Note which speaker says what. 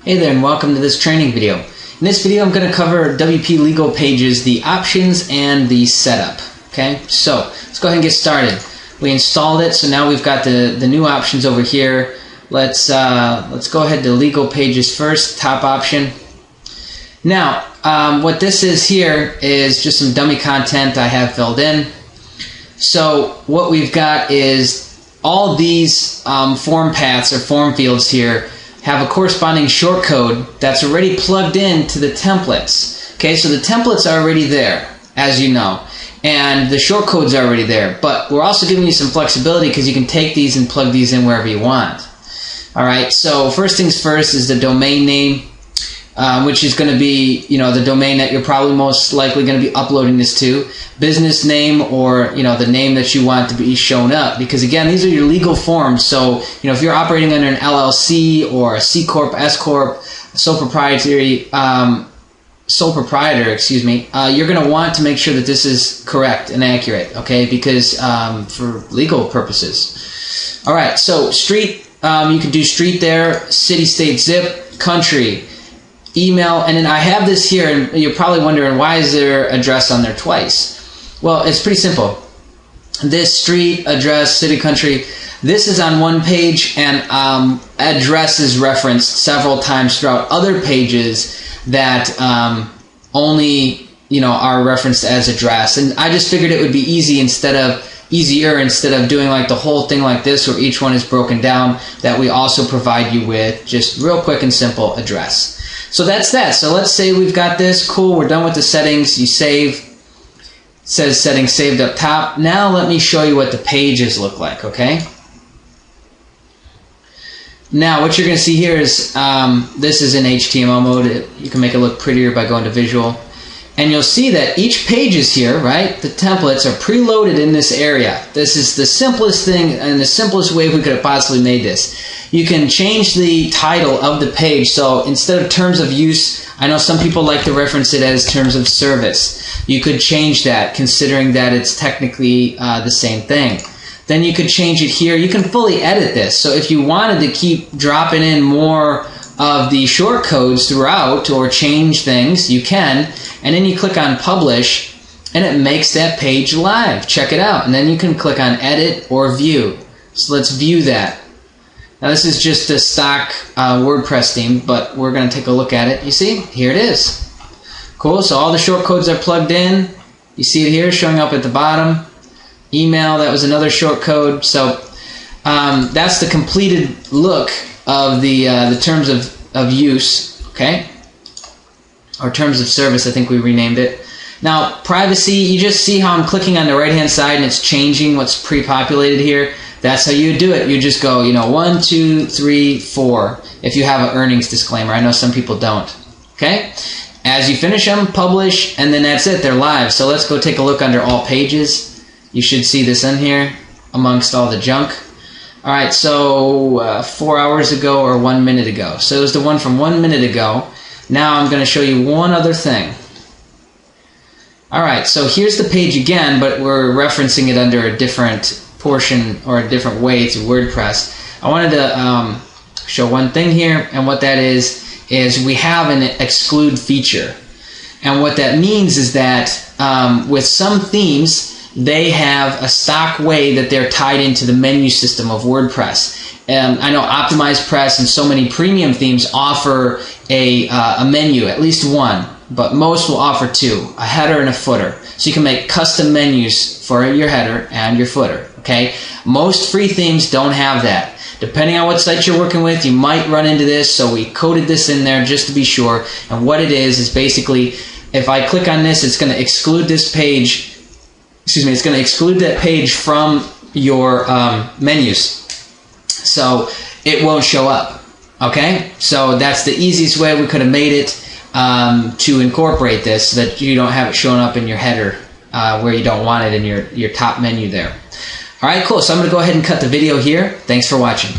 Speaker 1: Hey there, and welcome to this training video. In this video I'm going to cover WP Legal Pages, the options and the setup. Okay, so let's go ahead and get started. We installed it, so now we've got the new options over here. Let's go ahead to Legal Pages first, top option. Now, what this is here is just some dummy content I have filled in. So what we've got is all these form paths or form fields here have a corresponding shortcode that's already plugged into the templates. Okay, so the templates are already there, as you know, and the shortcodes are already there, but we're also giving you some flexibility because you can take these and plug these in wherever you want. Alright, so first things first is the domain name, which is going to be, the domain that you're probably most likely going to be uploading this to. Business name, or the name that you want to be shown up, because again, these are your legal forms. So if you're operating under an LLC or a C Corp, S Corp, sole proprietor, you're going to want to make sure that this is correct and accurate, okay? Because for legal purposes. All right, so street, you can do street there, city, state, zip, country, email, and then I have this here, and you're probably wondering, why is there address on there twice? Well, it's pretty simple. This street, address, city, country, this is on one page, and address is referenced several times throughout other pages that only are referenced as address. And I just figured it would be easier instead of doing like the whole thing like this where each one is broken down, that we also provide you with just real quick and simple address. So that's that. So let's say we've got this. Cool, we're done with the settings. You save. It says settings saved up top. Now let me show you what the pages look like, okay? Now what you're going to see here is this is in HTML mode. You can make it look prettier by going to visual. And you'll see that each page is here, right? The templates are preloaded in this area. This is the simplest thing and the simplest way we could have possibly made this. You can change the title of the page. So instead of terms of use, I know some people like to reference it as terms of service. You could change that, considering that it's technically the same thing. Then you could change it here. You can fully edit this. So if you wanted to keep dropping in more of the short codes throughout or change things, you can. And then you click on publish and it makes that page live. Check it out. And then you can click on edit or view. So let's view that. Now this is just a stock WordPress theme, but we're going to take a look at it. You see? Here it is. Cool. So all the short codes are plugged in. You see it here showing up at the bottom. Email, that was another short code. So that's the completed look of the terms of use, okay? Or terms of service, I think we renamed it. Now, privacy, you just see how I'm clicking on the right-hand side and it's changing what's pre-populated here. That's how you do it. You just go, 1, 2, 3, 4, if you have an earnings disclaimer. I know some people don't, okay? As you finish them, publish, and then that's it. They're live. So let's go take a look under all pages. You should see this in here amongst all the junk. All right, so 4 hours ago or 1 minute ago. So it was the one from 1 minute ago. Now I'm going to show you one other thing. All right, so here's the page again, but we're referencing it under a different portion or a different way through WordPress. I wanted to show one thing here, and what that is we have an exclude feature. And what that means is that with some themes, they have a stock way that they're tied into the menu system of WordPress. I know OptimizePress and so many premium themes offer a menu, at least one, but most will offer two, a header and a footer. So you can make custom menus for your header and your footer, okay? Most free themes don't have that. Depending on what site you're working with, you might run into this, so we coded this in there just to be sure. And what it is basically, if I click on this, it's going to exclude this page. Excuse me, it's going to exclude that page from your menus. So it won't show up. Okay? So that's the easiest way we could have made it to incorporate this, so that you don't have it showing up in your header where you don't want it in your top menu there. Alright, cool. So I'm going to go ahead and cut the video here. Thanks for watching.